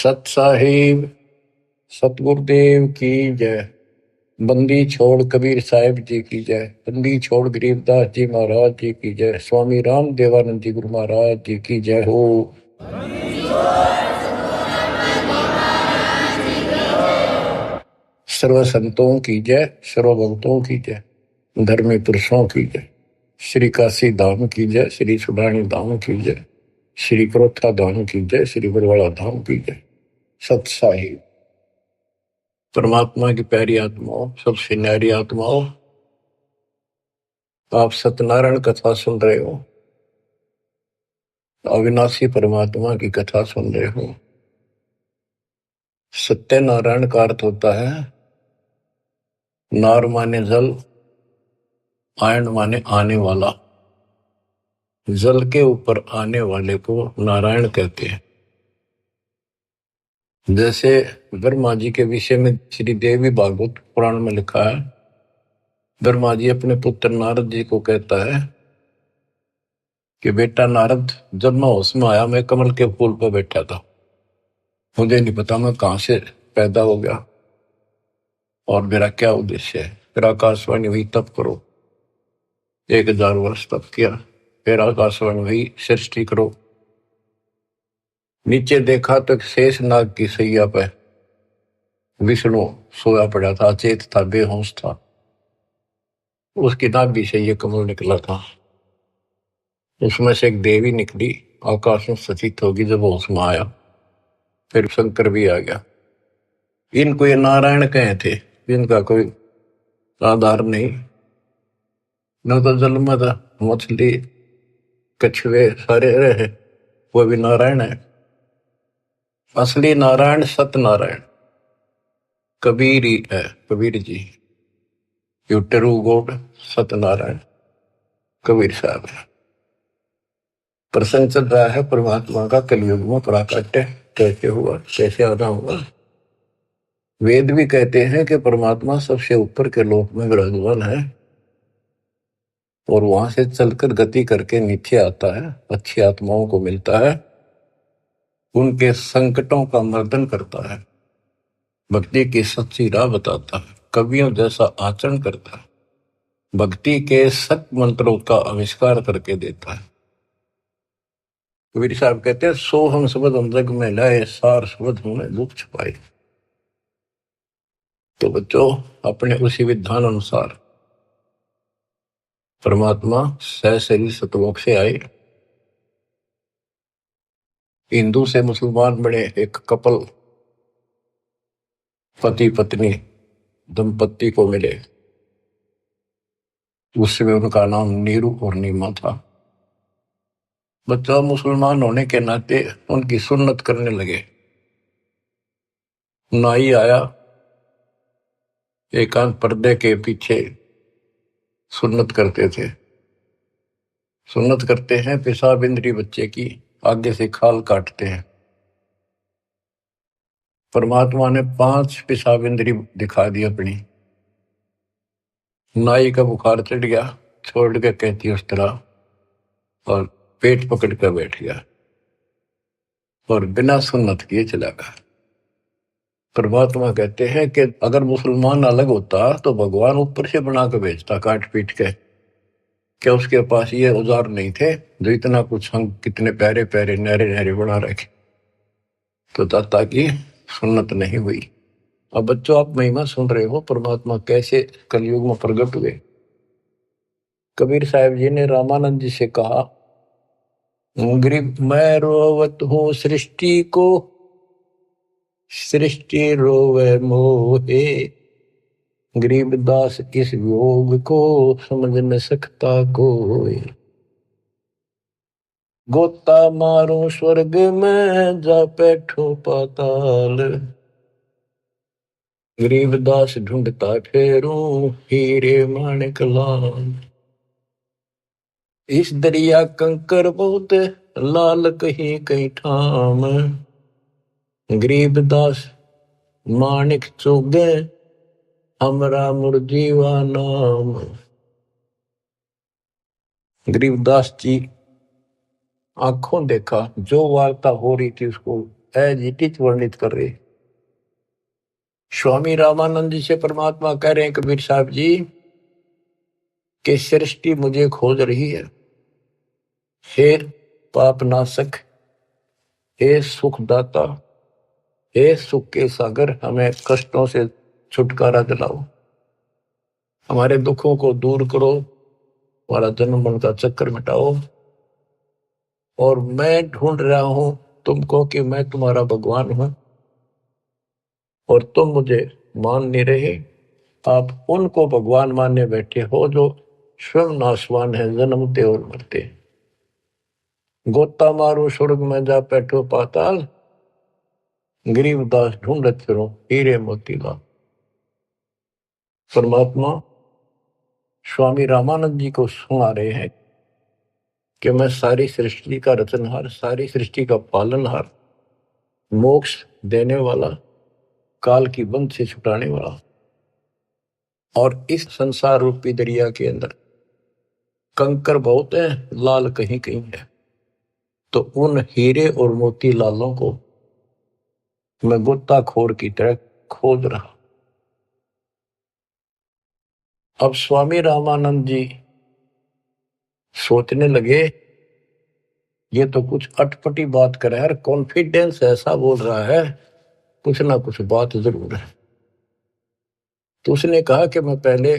सत साहिब सतगुरुदेव की जय। बंदी छोड़ कबीर साहिब जी की जय। बंदी छोड़ गरीबदास जी महाराज जी की जय। स्वामी राम देवानंद जी गुरु महाराज जी की जय हो। सर्व संतों की जय, सर्व भक्तों की जय, धर्मी पुरुषों की जय। श्री काशी धाम की जय, श्री सुडानी धाम की जय, श्री क्रोथा धाम की जय, श्री बरवाड़ा धाम की जय। सत साहिब परमात्मा की प्यारी आत्माओं, सबसे न्यारी आत्माओं, आप सत्यनारायण कथा सुन रहे हो, अविनाशी परमात्मा की कथा सुन रहे हो। सत्यनारायण का अर्थ होता है नार माने जल, आयन माने आने वाला। जल के ऊपर आने वाले को नारायण कहते हैं। जैसे ब्रह्मा जी के विषय में श्री देवी भागवत पुराण में लिखा है, ब्रह्मा जी अपने पुत्र नारद जी को कहता है कि बेटा नारद, जब मैं होश में आया मैं कमल के फूल पर बैठा था, मुझे नहीं पता मैं कहां से पैदा हो गया और मेरा क्या उद्देश्य है। फिर आकाशवाणी हुई तप करो, 1000 वर्ष तप किया। फिर आकाशवाणी हुई सृष्टि करो। नीचे देखा तो एक शेष नाग की सैया पे विष्णु सोया पड़ा था, अचेत था, बेहोश था। उसकी नाभि से ये कमल निकला था। उसमें से एक देवी निकली, आकाश में सचित होगी। जब होश में आया फिर शंकर भी आ गया। इनको ये नारायण कहे थे, इनका कोई आधार नहीं। न तो जल में था, मछली कछुए सारे रहे, वो भी नारायण है। असली नारायण सत्यनारायण कबीर ही है, Kabir ji. You true God Satyanarayan Kabir Sahib है। प्रसंग चल रहा है परमात्मा का कलयुग में प्राकट्य कैसे हुआ, कैसे आना हुआ। वेद भी कहते हैं कि परमात्मा सबसे ऊपर के लोक में विराजमान है और वहां से चलकर गति करके नीचे आता है, अच्छी आत्माओं को मिलता है, उनके संकटों का मर्दन करता है, भक्ति की सच्ची राह बताता है, कवियों जैसा आचरण करता है, भक्ति के सत मंत्रों का आविष्कार करके देता है। कबीर साहब कहते हैं, सो हम शब्द हम जग में लाए, सार शब्द हमने दुख छुपाए। तो बच्चों, अपने उसी विधान अनुसार परमात्मा सहशरीर सतलोक से आए, हिंदू से मुसलमान बने, एक कपल पति पत्नी दंपत्ति को मिले। उसमें उनका नाम नीरू और नीमा था। बच्चा मुसलमान होने के नाते उनकी सुन्नत करने लगे। नाई आया, एकांत पर्दे के पीछे सुन्नत करते थे। सुन्नत करते हैं, पेशाब इंद्री बच्चे की आगे से खाल काटते हैं। परमात्मा ने 5 पेशाब इंद्री दिखा दी अपनी। नाई का बुखार चढ़ गया, छोड़ के कहती उस तरह, और पेट पकड़ कर बैठ गया और बिना सुन्नत किए चला गया। परमात्मा कहते हैं कि अगर मुसलमान अलग होता तो भगवान ऊपर से बना के भेजता काट पीट के। क्या उसके पास ये औजार नहीं थे जो इतना कुछ हम कितने प्यारे प्यारे नहरे नहरे बना रखे। तो दाता की सुन्नत नहीं हुई। अब बच्चों, आप महिमा सुन रहे हो परमात्मा कैसे कलयुग में प्रकट हुए। कबीर साहब जी ने रामानंद जी से कहा, गरीब मैं रोवत हूं सृष्टि को, सृष्टि रोवे मोहे, गरीबदास इस योग को समझ न सकता कोई। गोता मारूं स्वर्ग में, जा बैठूं पाताल, गरीबदास ढूंढता फेरूं हीरे माणिक लाल। इस दरिया कंकर बहुत, लाल कहीं कहीं ठाम, गरीबदास माणिक चोगे, हमरा मुरजीवा नाम। गरीबदास जी आंखों देखा, जो वार्ता हो रही थी उसको एजिटिच वर्णित कर रहे। स्वामी रामानंद जी से परमात्मा कह रहे हैं कबीर साहब जी कि सृष्टि मुझे खोज रही है। हे पाप नाशक, हे सुखदाता, हे सुख के सागर, हमें कष्टों से छुटकारा दिलाओ, हमारे दुखों को दूर करो, हमारा जन्म मरण का चक्कर मिटाओ। और मैं ढूंढ रहा हूं तुमको कि मैं तुम्हारा भगवान हूं और तुम मुझे मान नहीं रहे। आप उनको भगवान मानने बैठे हो जो स्वयं नाशवान है, जन्मते और मरते। गोता मारो स्वर्ग में जा बैठो पाताल, गरीबदास ढूंढत फिरो हीरे मोतीलाल। परमात्मा स्वामी रामानंद जी को सुना रहे हैं कि मैं सारी सृष्टि का रचनहार, सारी सृष्टि का पालनहार, मोक्ष देने वाला, काल की बंध से छुटाने वाला, और इस संसार रूपी दरिया के अंदर कंकर बहुत है, लाल कहीं कहीं है। तो उन हीरे और मोती लालों को मैं गोताखोर की तरह खोज रहा। अब स्वामी रामानंद जी सोचने लगे ये तो कुछ अटपटी बात कर रहा है, कॉन्फिडेंस ऐसा बोल रहा है, कुछ ना कुछ बात जरूर है। तो उसने कहा कि मैं पहले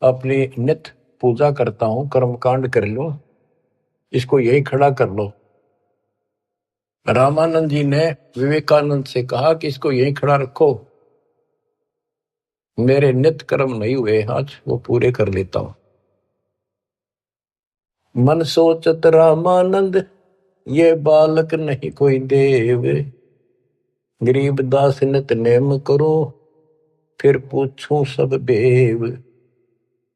अपनी नित्य पूजा करता हूं, कर्मकांड कर लो, इसको यही खड़ा कर लो। रामानंद जी ने विवेकानंद से कहा कि इसको यही खड़ा रखो, मेरे नित्य कर्म नहीं हुए आज, वो पूरे कर लेता हूं। मन सोचत रामानंद ये बालक नहीं कोई देव, गरीब दास नित नेम करो फिर पूछूं सब बेव।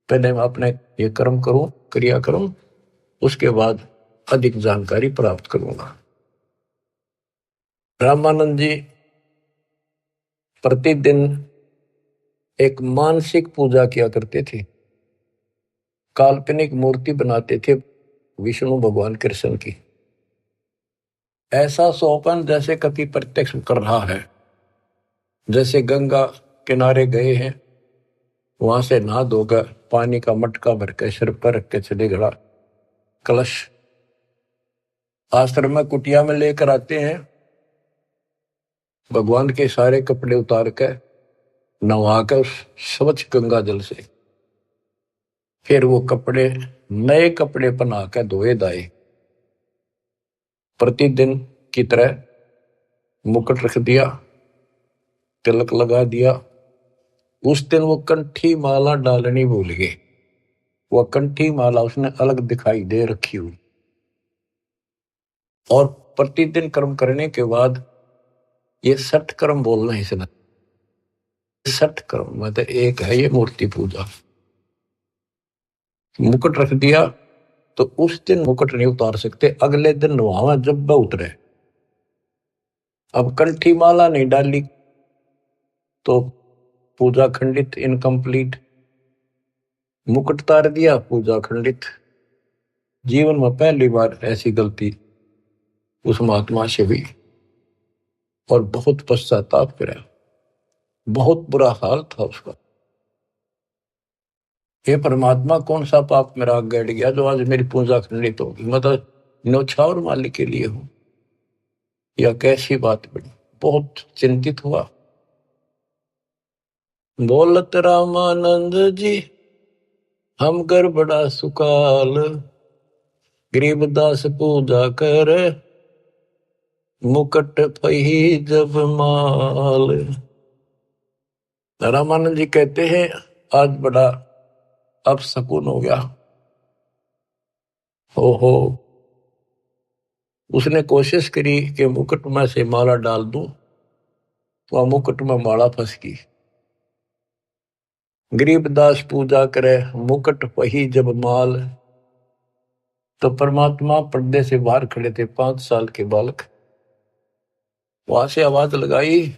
पहले मैं अपने ये कर्म करूं, क्रिया करूं, उसके बाद अधिक जानकारी प्राप्त करूंगा। रामानंद जी प्रतिदिन एक मानसिक पूजा किया करते थे, काल्पनिक मूर्ति बनाते थे विष्णु भगवान कृष्ण की। ऐसा सोपन जैसे कभी प्रत्यक्ष कर रहा है, जैसे गंगा किनारे गए हैं, वहां से नहा धोकर पानी का मटका भर के सिर पर रख के चले गड़ा, कलश आश्रम में कुटिया में लेकर आते हैं, भगवान के सारे कपड़े उतार कर नहा कर उस स्वच्छ गंगा जल से फिर वो कपड़े, नए कपड़े पहना कर धोए दाए, प्रतिदिन की तरह मुकुट रख दिया, तिलक लगा दिया। उस दिन वो कंठी माला डालनी भूल गए, वो कंठी माला उसने अलग दिखाई दे रखी हुई। और प्रतिदिन कर्म करने के बाद ये 60 कर्म बोलना है इसने, 60 कर्म मतलब एक है ये मूर्ति पूजा। मुकुट रख दिया तो उस दिन मुकुट नहीं उतार सकते, अगले दिन नहावा जब वह उतरे। अब कंठी माला नहीं डाली तो पूजा खंडित, इनकम्प्लीट। मुकुट उतार दिया, पूजा खंडित। जीवन में पहली बार ऐसी गलती उस महात्मा से हुई और बहुत पश्चाताप करा, बहुत बुरा हाल था उसका। हे परमात्मा, कौन सा पाप मेरा आग गड़ गया जो आज मेरी पूजा खंडित होगी, मतलब न्यौछावर मालिक के लिए हूं, या कैसी बात बड़ी। बहुत चिंतित हुआ। बोलत रामानंद जी हम कर बड़ा सुकाल, गरीबदास पूजा कर मुकट पही जब माल। रामानंद जी कहते हैं आज बड़ा अब सकून हो गया। हो उसने कोशिश करी कि मुकुट में से माला डाल दूं, तो मुकुट में माला फंस गई। गरीबदास पूजा करे मुकुट वही जब माल। तो परमात्मा पर्दे से बाहर खड़े थे, 5 साल के बालक। वहां से आवाज लगाई,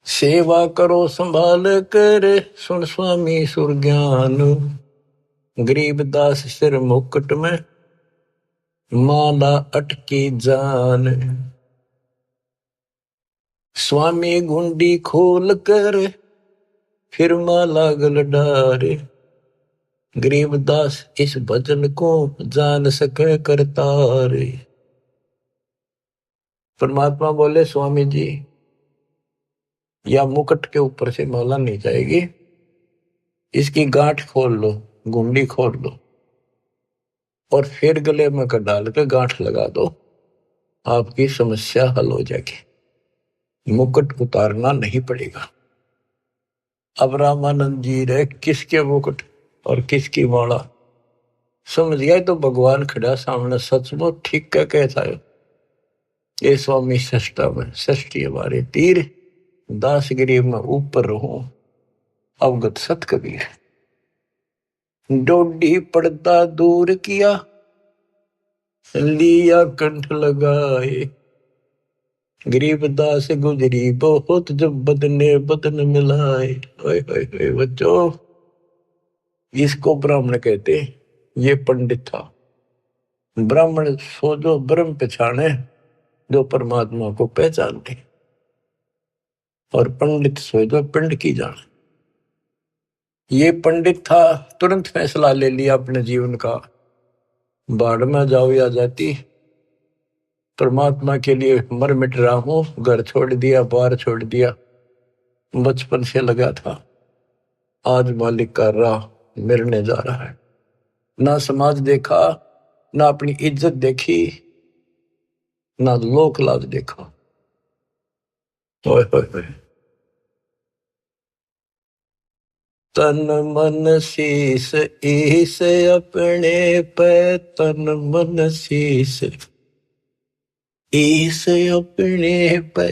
सेवा करो संभाल कर सुन स्वामी सुरज्ञान, गरीबदास सिर मुकुट में माला अटकी जान, स्वामी गुंडी खोल कर फिर माला गल डारे, गरीबदास इस भजन को जान सके करतारे। परमात्मा बोले स्वामी जी या मुकुट के ऊपर से माला नहीं जाएगी, इसकी गांठ खोल लो, गुंडी खोल लो और फिर गले में कर डाल के गांठ लगा दो, आपकी समस्या हल हो जाएगी, मुकुट उतारना नहीं पड़ेगा। अब रामानंद जी रे किसके मुकुट और किसकी माला समझ गया तो भगवान खड़ा सामने, सचमुच ठीक क्या कहता है ये स्वामी सष्टा में षष्ठी हमारे तीर, दासगिरी में ऊपर रहूं अवगत सत कबीर। डोडी पर्दा दूर किया लिया कंठ लगाए, गरीबदास गुजरी बहुत जब बदने बदन मिलाए। ओए ओए ओए बच्चों, इसको ब्राह्मण कहते, ये पंडित था। ब्राह्मण सो जो ब्रह्म पहचाने, जो परमात्मा को पहचानते, और पंडित सो जो पिंड की जाने। ये पंडित था, तुरंत फैसला ले लिया अपने जीवन का, बाढ़ में जाओ या जाती, परमात्मा के लिए मर मिट रहा हूं, घर छोड़ दिया, बार छोड़ दिया, बचपन से लगा था, आज मालिक का राह मिलने जा रहा है। ना समाज देखा, ना अपनी इज्जत देखी, ना लोक लाज देखा। ओए ओए ओए, तन मन शीस ईस अपने पे, तन मन शीस ईस अपने पे,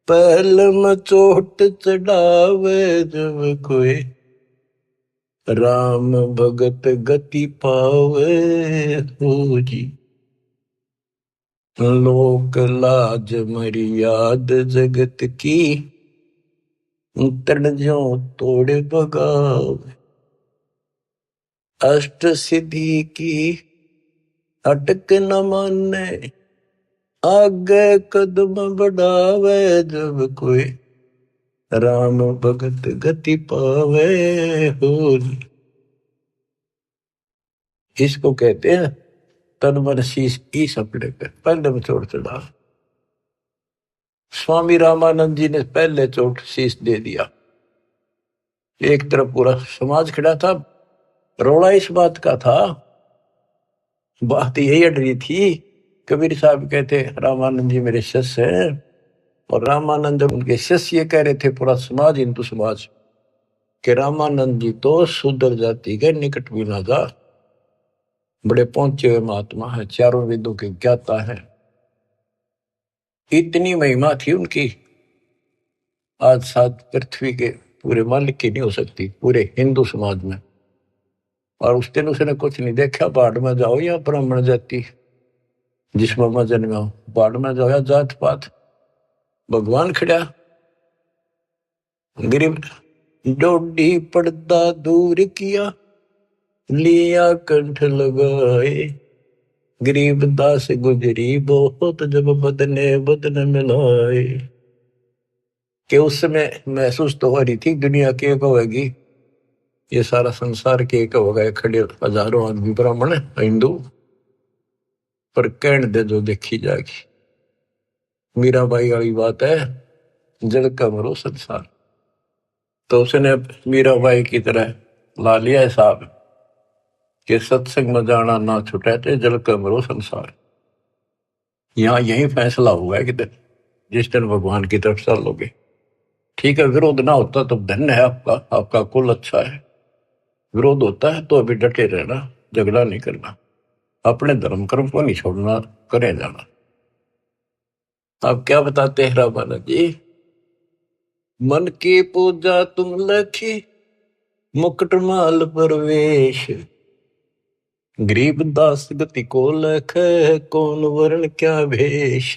पहल में चोट चढ़ावे जब कोई, राम भगत गति पावे हो जी। लोक लाज मर्याद जगत की, तन जो तोड़ बगावे, अष्ट सिद्धि की अटक न माने, आगे कदम बढ़ावे जब कोई, राम भगत गति पावे हो। इसको कहते हैं तन मन शीश ईस अपने पे, पहले में चोट चढ़ा। स्वामी रामानंद जी ने पहले चोट शीश दे दिया। एक तरफ पूरा समाज खड़ा था, रोड़ा इस बात का था, बात यही अड़ रही थी। कबीर साहब कहते रामानंद जी मेरे शिष्य हैं, और रामानंद उनके शिष्य ये कह रहे थे, पूरा समाज हिंदू समाज, कि रामानंद जी तो शूद्र जाति के निकट भी ना जा, बड़े पहुंचे हुए महात्मा है, चारों वेदों के ज्ञाता है। इतनी महिमा थी उनकी, आज साथ पृथ्वी के पूरे मालिक की नहीं हो सकती, पूरे हिंदू समाज में। और उस दिन उसने कुछ नहीं देखा, बाढ़ में जाओ या ब्राह्मण जाति, जिसमें मैं जन्मा हूं, बाढ़ में जाओ या जात पात, भगवान खड़ा। गरीब डोडी पर्दा दूर किया लिया कंठ लगाए, गरीबदास गुजरी बहुत जब बदने बदन मिलाए। कि उस समय महसूस तो हो रही थी दुनिया के एक होगी, ये सारा संसार के एक होगा, खड़े हजारों आदमी ब्राह्मण हिंदू, पर कहने दे जो देखी जाएगी। मीराबाई वाली बात है, जड़ का मरो संसार। तो उसने मीराबाई की तरह ला लिया हिसाब कि सत्संग में जाना ना छुटे थे, जल का मरो संसार। यहाँ यही फैसला हुआ है कि जिस दिन भगवान की तरफ चलोगे, ठीक है, विरोध ना होता तो धन्य है आपका, आपका कुल अच्छा है। विरोध होता है तो अभी डटे रहना, झगड़ा नहीं करना, अपने धर्म कर्म को नहीं छोड़ना, करे जाना। आप क्या बताते हैं रामानंद जी, मन की पूजा तुम लखी, मुकुट माल परवेश, गरीबदास गति को लख, कौन वर्ण क्या भेष।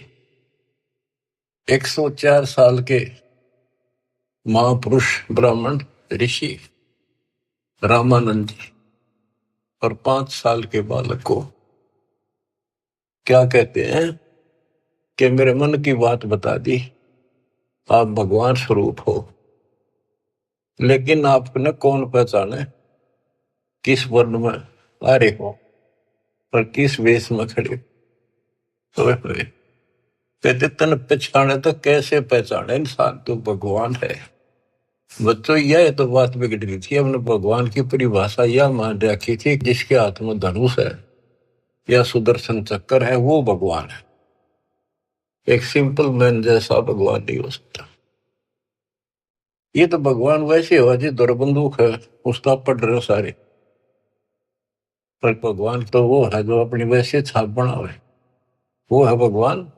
104 साल के महापुरुष ब्राह्मण ऋषि रामानंद जी और 5 साल के बालक को क्या कहते हैं कि मेरे मन की बात बता दी, आप भगवान स्वरूप हो, लेकिन आपको न कौन पहचाने किस वर्ण में आ रहे हो और किस वेश में खड़े हो। कहते तन पहचाने तो कैसे पहचाने इंसान, तो भगवान है। बच्चों यह तो बात बिगड़ गई थी, हमने भगवान की परिभाषा यह मान रखी थी जिसके हाथ में धनुष है या सुदर्शन चक्कर है वो भगवान है। एक सिंपल मैन जैसा भगवान नहीं हो सकता। ये तो भगवान वैसे हो जी दौर बंदूक है उसका पढ़ रहे हो सारे, पर भगवान तो वो है जो अपनी वैसे छाप बनावे, वो है भगवान।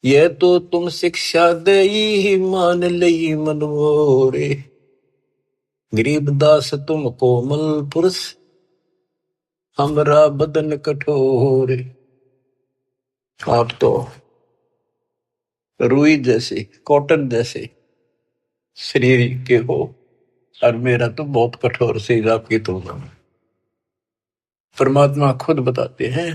ये तो तुम शिक्षा दे ही मान लई मनमोरे, गरीबदास तुम कोमल पुरुष, हमरा बदन कठोर। आप तो रुई जैसे कॉटन जैसे शरीर के हो, और मेरा तो बहुत कठोर शरीर आपकी तुलना में। परमात्मा खुद बताते हैं,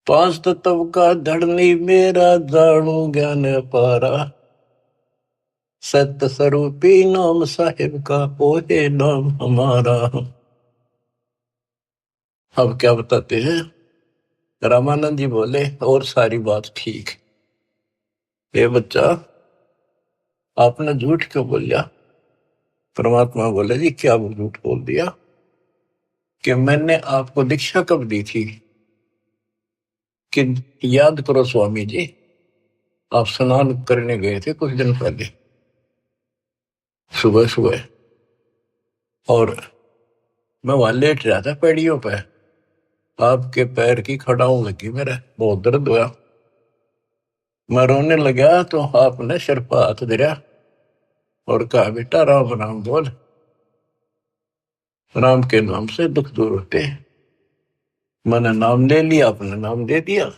पांच तत्व का धड़नी मेरा जाणू ज्ञान पारा, सत्य स्वरूपी नाम साहिब का ओहे नाम हमारा। अब क्या बताते हैं, रामानंद जी बोले और सारी बात ठीक, ये बच्चा आपने झूठ क्यों बोल दिया। परमात्मा बोले जी क्या वो झूठ बोल दिया कि मैंने आपको दीक्षा कब दी थी, कि याद करो स्वामी जी, आप स्नान करने गए थे कुछ दिन पहले सुबह सुबह, और मैं वहां लेट रहा था पैड़ियों पे, आपके पैर की खड़ाऊ लगी, मेरा बहुत दर्द हुआ, मैं रोने लगा तो आपने सिर पर हाथ दिया और कहा बेटा राम राम बोल, राम के नाम से दुख दूर होते हैं। मैंने नाम ले लिया, आपने नाम दे दिया।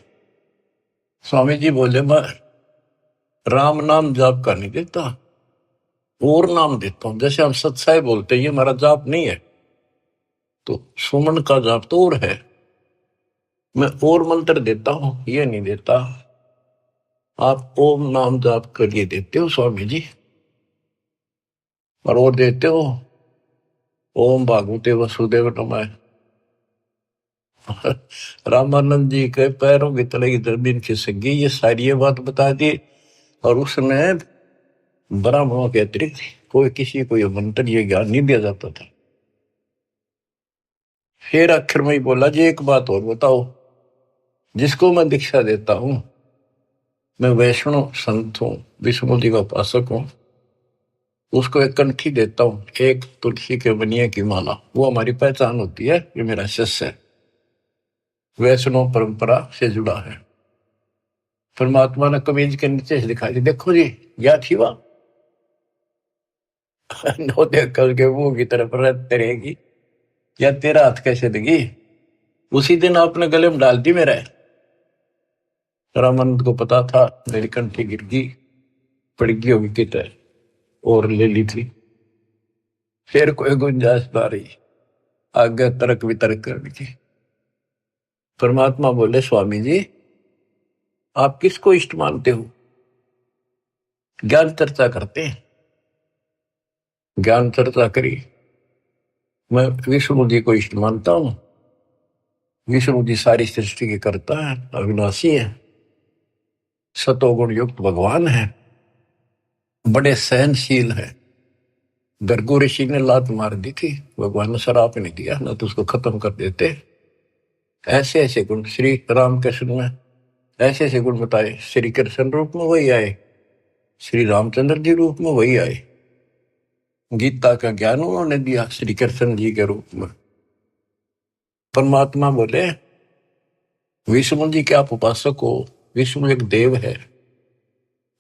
स्वामी जी बोले मैं राम नाम जाप का नहीं देता, और नाम देता हूं, जैसे हम सत्साई बोलते हैं ये हमारा जाप नहीं है, तो सुमन का जाप तो और है, मैं और मंत्र देता हूं ये नहीं देता। आप ओम नाम जाप करिए देते हो स्वामी जी, और वो देते हो ओम भागवते वसुदेव नमः। रामानंद जी के पैरों की तले की जमीन खिसक गई, ये सारी ये बात बता दी, और उसमें ब्राह्मणों के अतिरिक्त कोई किसी को ये मंत्र ये ज्ञान नहीं दिया जाता था। फिर आखिर में ही बोला जी एक बात और बताओ, जिसको मैं दीक्षा देता हूं, मैं वैष्णव संत हूं, विष्णु जी का उपासक हूं, उसको एक कंठी देता हूं, एक तुलसी के बनिए की माला, वो हमारी पहचान होती है, ये मेरा शिष्य है, वैष्णव परंपरा से जुड़ा है। परमात्मा ने कमीज के नीचे से दिखाई दी, देखो जी क्या थी वह। नो देख करके मुंह की तरफ रहते रहेगी, या तेरा हाथ कैसे देगी। उसी दिन आपने गले में डाल दी मेरा। रामानंद को पता था मेरी कंठी गिर गई, पड़ गई होगी कित और ले ली थी, फिर कोई गुंजाइश ना रही आगे तर्क वितर्क करने की। परमात्मा बोले स्वामी जी आप किसको इष्ट मानते हो। ज्ञान चर्चा करते हैं, ज्ञान चर्चा करी, मैं विष्णु जी को इष्ट मानता हूं। विष्णु जी सारी सृष्टि के कर्ता है, अविनाशी है, सतोगुण युक्त भगवान है, बड़े सहनशील है। गर्गु ऋषि ने लात मार दी थी, भगवान ने शराप नहीं दिया, ना तो उसको खत्म कर देते। ऐसे ऐसे गुण श्री राम कृष्ण में ऐसे ऐसे गुण बताए, श्री कृष्ण रूप में वही आए, श्री रामचंद्र जी रूप में वही आए, गीता का ज्ञान उन्होंने दिया श्री कृष्ण जी के रूप में। परमात्मा बोले विष्णु जी के आप उपासक हो, विष्णु एक देव है,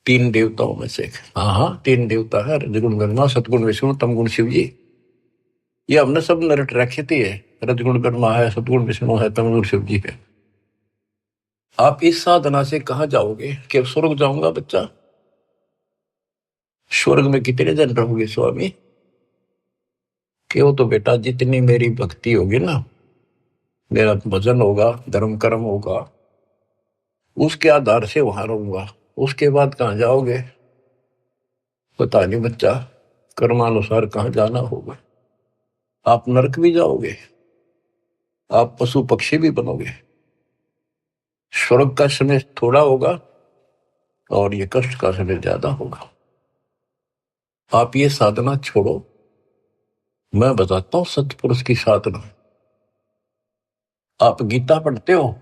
तीन देवताओं में से। हाँ हाँ तीन देवता है, रजगुण ब्रह्मा, सतगुण विष्णु, तमगुण शिव जी। ये हमने सब नरट रखी थी है, रजगुण ब्रह्मा है, सतगुण विष्णु है, तमगुण शिव जी है। आप इस साधना से कहां जाओगे कि स्वर्ग जाऊंगा बच्चा। स्वर्ग में कितने दिन रहोगे स्वामी, कि वो तो बेटा जितनी मेरी भक्ति होगी ना, मेरा भजन होगा, धर्म कर्म होगा, उसके आधार से वहां रहूंगा। उसके बाद कहाँ जाओगे पता नहीं बच्चा, कर्मानुसार कहाँ जाना होगा। आप नरक भी जाओगे, आप पशु पक्षी भी बनोगे। स्वर्ग का समय थोड़ा होगा और ये कष्ट का समय ज्यादा होगा। आप ये साधना छोड़ो, मैं बताता हूं सतपुरुष की साधना। आप गीता पढ़ते हो,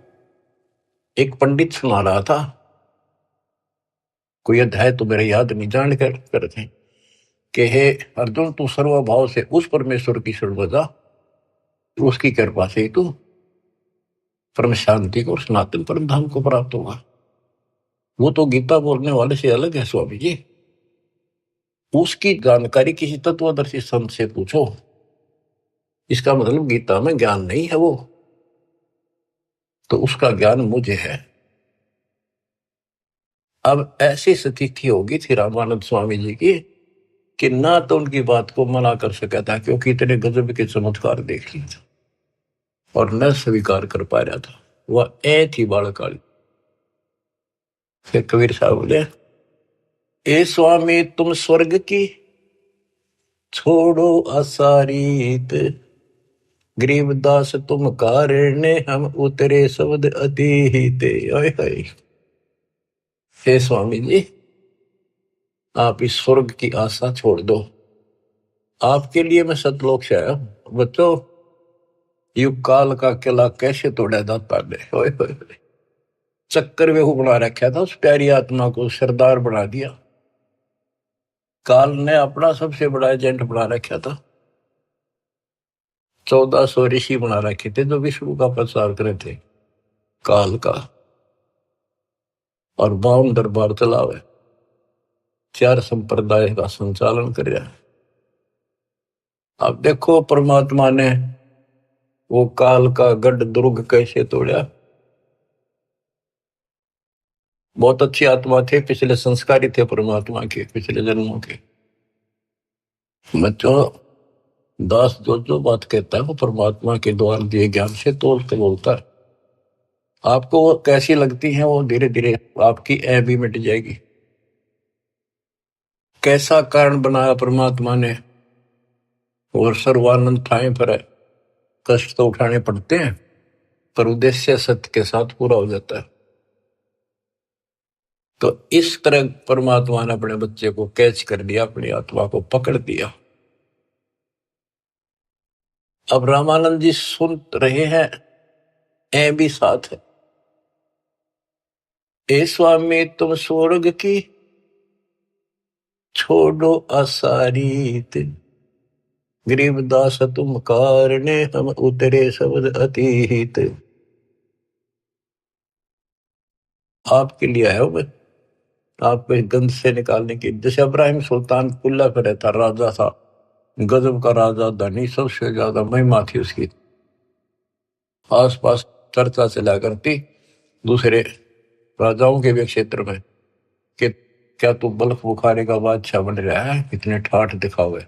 एक पंडित सुना रहा था, कोई अध्याय तो मेरे याद नहीं, जान कर करते कि हे अर्जुन, तू सर्वभाव से उस परमेश्वर की शरण बजा, उसकी कृपा से ही तू परम शांति को और सनातन परम धाम को प्राप्त होगा। वो तो गीता बोलने वाले से अलग है स्वामी जी। उसकी जानकारी किसी तत्वदर्शी संत से पूछो। इसका मतलब गीता में ज्ञान नहीं है वो, तो उसका ज्ञान मुझे है। अब ऐसी स्थिति होगी थी रामानंद स्वामी जी की कि ना तो उनकी बात को मना कर सका था, क्योंकि इतने गजब के चमत्कार देख लिए थे, और न स्वीकार कर पा रहा था। वह ए थी बालकाली। फिर कबीर साहब बोले, ए स्वामी तुम स्वर्ग की छोड़ो असारीत, गरीबदास तुम कारण हम उतरे शब्द अतीत। हे स्वामी जी, आप इस स्वर्ग की आशा छोड़ दो, आपके लिए मैं सतलोक से आया हूं। बच्चों, युग काल का किला कैसे तोड़ा जाता है। चक्कर वे बना रखा था, उस प्यारी आत्मा को सरदार बना दिया। काल ने अपना सबसे बड़ा एजेंट बना रखा था। 1400 ऋषि बना रखे थे जो विष्णु का प्रचार करे थे काल का, और 52 दरबार चलावे, 4 संप्रदाय का संचालन कर रहा है। अब देखो परमात्मा ने वो काल का गढ़ दुर्ग कैसे तोड़ा। बहुत अच्छी आत्मा थे, पिछले संस्कारी थे परमात्मा के, पिछले जन्मों के। बच्चों, दास जो जो बात कहता है वो परमात्मा के द्वारा दिए ज्ञान से तोल के बोलता है। आपको वो कैसी लगती है, वो धीरे धीरे आपकी ऐ भी मिट जाएगी। कैसा कारण बनाया परमात्मा ने, और सर्वानंद ठाए पर है। कष्ट तो उठाने पड़ते हैं, पर उद्देश्य सत्य के साथ पूरा हो जाता है। तो इस तरह परमात्मा ने अपने बच्चे को कैच कर लिया, अपनी आत्मा को पकड़ दिया। अब रामानंद जी सुन रहे हैं, ऐ भी साथ है। ए स्वामी तुम स्वर्ग की छोड़ो असारीत, गरीबदास तुम कारणे हम उतरे शब्द अतीत। आपके लिए आया हूं मैं, आपको इस गंध से निकालने की। जैसे इब्राहिम सुल्तान कुल्ला पे रहता, राजा था, गजब का राजा, धनी, सबसे ज्यादा महिमा थी उसकी। आस पास चर्चा चला करती दूसरे राजाओं के भी क्षेत्र में कि क्या तू बल्ख बुखारे का बादशाह बन रहा है, इतने ठाठ दिखावे।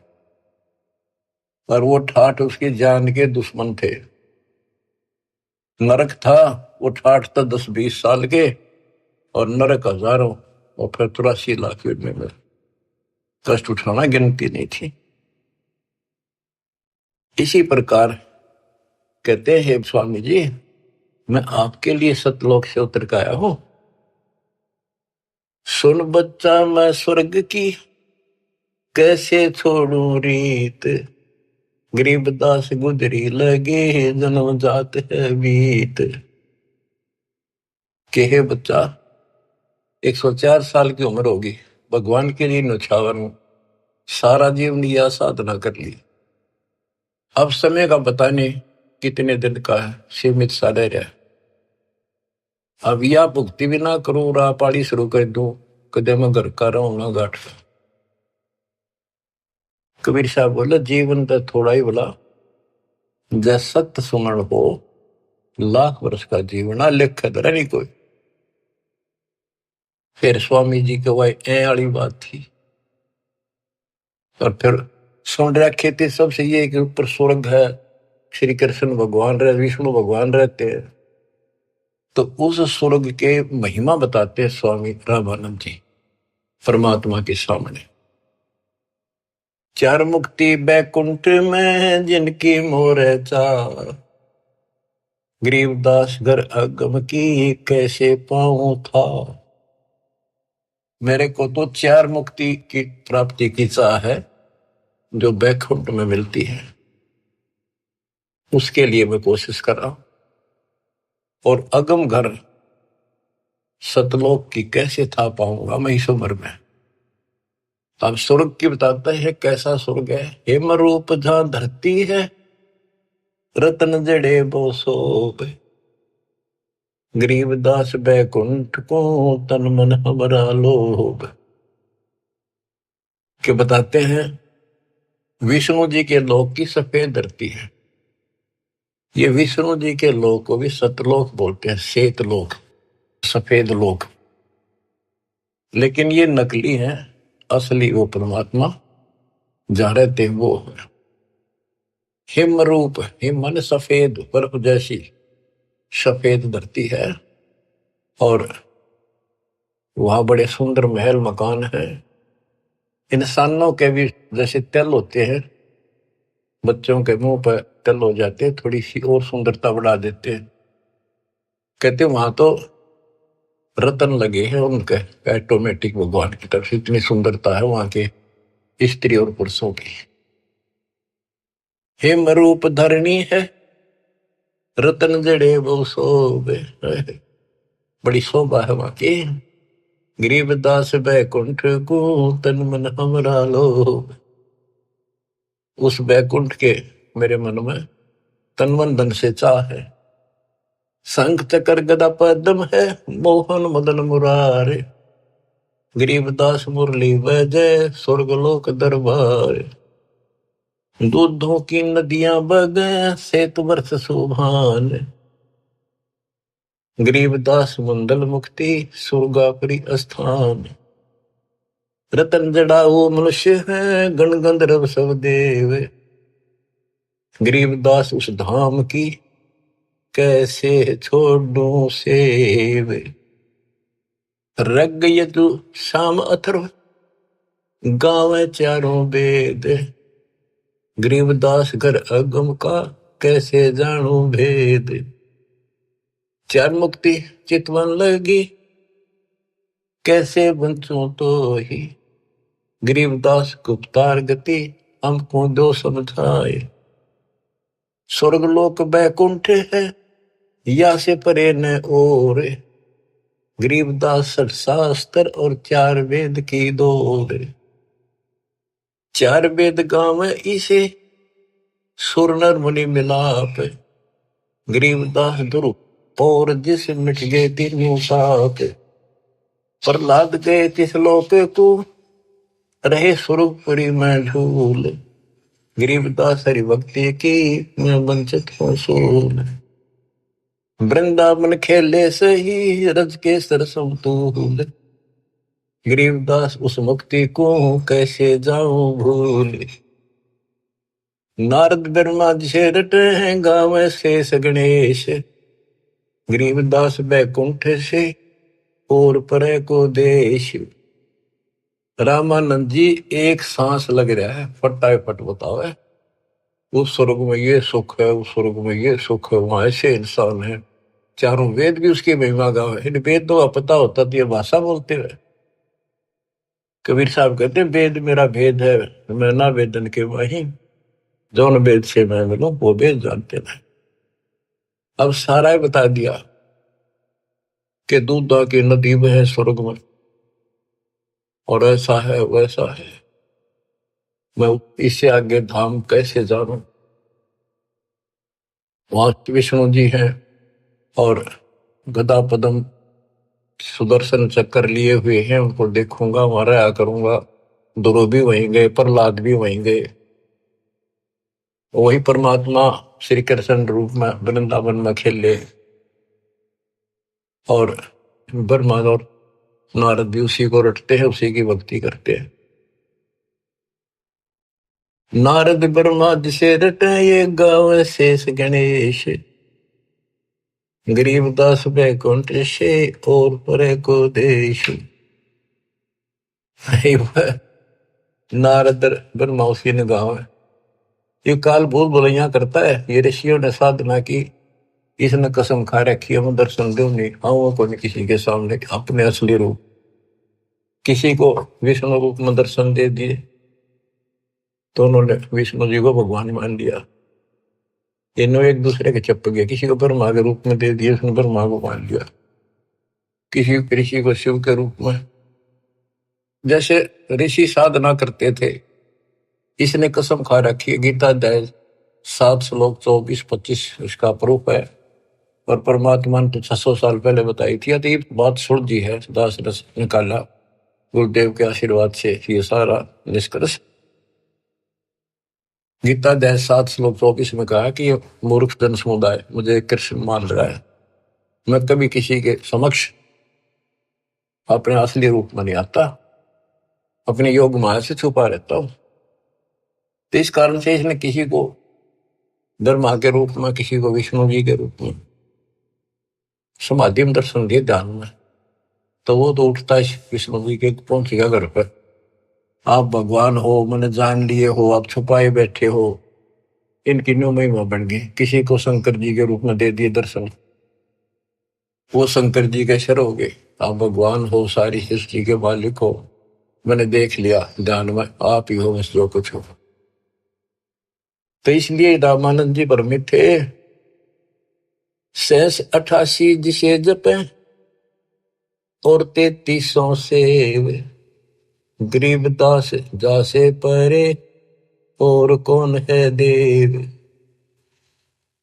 पर वो ठाठ उसकी जान के दुश्मन थे। नरक था, वो ठाठ था 10-20 साल के, और नरक हजारों, और फिर 83 लाख में कष्ट उठाना गिनती नहीं थी। इसी प्रकार कहते हैं स्वामी जी, मैं आपके लिए सतलोक से उतर के आया हूं। सुन बच्चा मैं स्वर्ग की कैसे छोड़ू रीत, गरीबदास गुजरी लगे जन्म जात है बीत। के हे बच्चा, 104 साल की उम्र होगी, भगवान के लिए न्यौछावर हूं, सारा जीवन यह साधना कर ली। अब समय का पता नहीं कितने दिन का है, सीमित सा रह रहा है। अब यह भुक्ति भी ना करूं, राह पाड़ी शुरू कर दूं, कदे मैं घर का रहूं ना घाट का। कबीर साहब बोले, जीवन तो थोड़ा ही बोला, जैसा सत्य सुमरण हो, लाख वर्ष का जीवन लिख दर नहीं कोई। फिर स्वामी जी के वही ए वाली बात थी। और फिर सुन रखे थे सबसे ये कि ऊपर स्वर्ग है, श्री कृष्ण भगवान रहे, विष्णु भगवान रहते हैं। तो उस स्वर्ग के महिमा बताते हैं स्वामी रामानंद जी परमात्मा के सामने। चार मुक्ति बैकुंठ में जिनकी मोर चार, गरीबदास घर अगम की कैसे पाऊं था। मेरे को तो चार मुक्ति की प्राप्ति की चाह है जो बैकुंठ में मिलती है, उसके लिए मैं कोशिश कर रहा हूं। और अगम घर सतलोक की कैसे था पाऊंगा मैं इस उम्र में। अब स्वर्ग की बताता है कैसा स्वर्ग है। हेम रूप जहां धरती है, रतन जड़े वो सोब, गरीबदास बैकुंठ को तन मन हमारा लोभ। के बताते हैं विष्णु जी के लोक की सफेद धरती है। ये विष्णु जी के लोक को भी सतलोक बोलते हैं, श्वेत लोक, सफेद लोक। लेकिन ये नकली है, असली वो परमात्मा जहां रहते वो है। हिम रूप, हिम मन सफेद, बर्फ जैसी सफेद धरती है। और वहां बड़े सुंदर महल मकान है। इंसानों के भी जैसे तिल होते हैं, बच्चों के मुंह पर तिल हो जाते हैं, थोड़ी सी और सुंदरता बढ़ा देते हैं। कहते वहां तो रतन लगे हैं उनके ऑटोमेटिक भगवान की तरफ से, इतनी सुंदरता है वहां के स्त्री और पुरुषों की। हिम रूप धरणी है, रतन जड़े वो शोभे, बड़ी शोभा है वहां की। गरीबदास बैकुंठ को तन मन हमरा लोभ। उस बैकुंठ के मेरे मन में तन मन धन से चाह है। शंख चक्र गदा पद्म है, मोहन मदन मुरारे, गरीबदास मुरली वजय स्वर्गलोक दरबार। दूधों की नदियां बगे सेतु वर्ष सुभान, गरीबदास मंडल मुक्ति स्वर्गापरी स्थान। रतन जड़ा वो मनुष्य है, गण गंधर्व सब देव, गरीबदास उस धाम की कैसे छोड़ू सेव। रग यदु शाम अथर्व गावे चारों वेद, गरीबदास घर अगम का कैसे जानू भेद। चार मुक्ति चितवन लगी कैसे बंचू तो ही, गरीबदास गुप्तार गति हमको दो समझाए। स्वर्गलोक बैकुंठ है या से परे न और, गरीबदास शास्त्र और चार वेद की दौड़। चार वेद गाँव इसे सुर नर मुनि मिलाप, गरीबदास दुरु पौर जिस मिट गए तीनों साप। प्रहलाद गए तिस लोक को रहे स्वरूपरी में झूल, गरीबदास हरि भक्ति की मैं वंचित हूँ सूल। वृंदावन खेले सही रज के सरसम तूल, गरीबदास उस मुक्ति को कैसे जाऊं भूल। नारद ब्रह्मा जी रटे हैं गावे शेष गणेश, गरीबदास बैकुंठ से और परे को देश। रामानंद जी एक सांस लग रहा है, फटाए फट बताओ है। उस स्वर्ग में ये सुख है, उस स्वर्ग में ये सुख है, वहां ऐसे इंसान है। चारों वेद भी उसकी महिमा गावे। इन वेद तो पता होता तो ये भाषा बोलते हुए। कबीर साहब कहते हैं वेद मेरा भेद है, मैं ना वेदन के वही, जौन वेद से मैं मिलूं वो वेद जानते ना। अब सारा ही बता दिया कि दूधा की नदी में है स्वर्ग में, और ऐसा है वैसा है। मैं इससे आगे धाम कैसे जानूं। वहां विष्णु जी हैं और गदा पदम सुदर्शन चक्कर लिए हुए हैं, उनको देखूंगा, वहां रहा करूंगा। ध्रुव भी वहीं गए, प्रहलाद भी वहीं गए। वही परमात्मा श्री कृष्ण रूप में वृंदावन में खेले, और ब्रह्मा और नारद भी उसी को रटते हैं, उसी की भक्ति करते हैं। नारद ब्रह्मा जिसे रटे ये गावे शेष गणेश, गरीबदास बैकुंठ से और परे को देश। नारद ब्रह्मा उसकी निगाह है। ये काल भूल भुलैया करता है। ये ऋषियों ने साधना की, इसने कसम खा रखी है मैं दर्शन दूं नहीं, आऊंगा को नहीं किसी के सामने अपने असली रूप। किसी को विष्णु रूप में दर्शन दे दिए तो उन्होंने विष्णु जी को भगवान मान लिया। इन्हों एक दूसरे के चप गए। किसी को ब्रह्मा के रूप में दे दिए, उसने ब्रह्मा को मान लिया। किसी को शिव के रूप में। जैसे ऋषि साधना करते थे, इसने कसम खा रखी है। गीता अध्याय 7 श्लोक 24-25 इसका प्रूफ है। और परमात्मा ने तो 600 साल पहले बताई थी। तो ये बात सुन जी है, दास रस निकाला गुरुदेव के आशीर्वाद से ये सारा निष्कर्ष। गीता अध्याय 7 श्लोक 24 में कहा कि ये मूर्ख जन समुदाय मुझे कृष्ण मान रहा है। मैं कभी किसी के समक्ष अपने असली रूप में नहीं आता, अपने योग माया से छुपा रहता हूं। तो इस कारण से इसने किसी को ब्रह्मा के रूप में, किसी को विष्णु जी के रूप में समाधि में दर्शन दिए ध्यान में। तो वो तो उठता है विष्णु जी के, पहुंचेगा घर पर। आप भगवान हो, मैंने जान लिए हो, आप छुपाए बैठे हो। इनकी न्यू महिमा बन गई। किसी को शंकर जी के रूप में दे दिए दर्शन, वो शंकर जी के शर हो गए। आप भगवान हो, सारी सृष्टि के मालिक हो, मैंने देख लिया ध्यान में, आप ही हो बस जो कुछ हो। तो इसलिए रामानंद जी भ्रमित थे। 88 जिसे जपे और 33 से गरीबदास जासे परे और कौन है देव।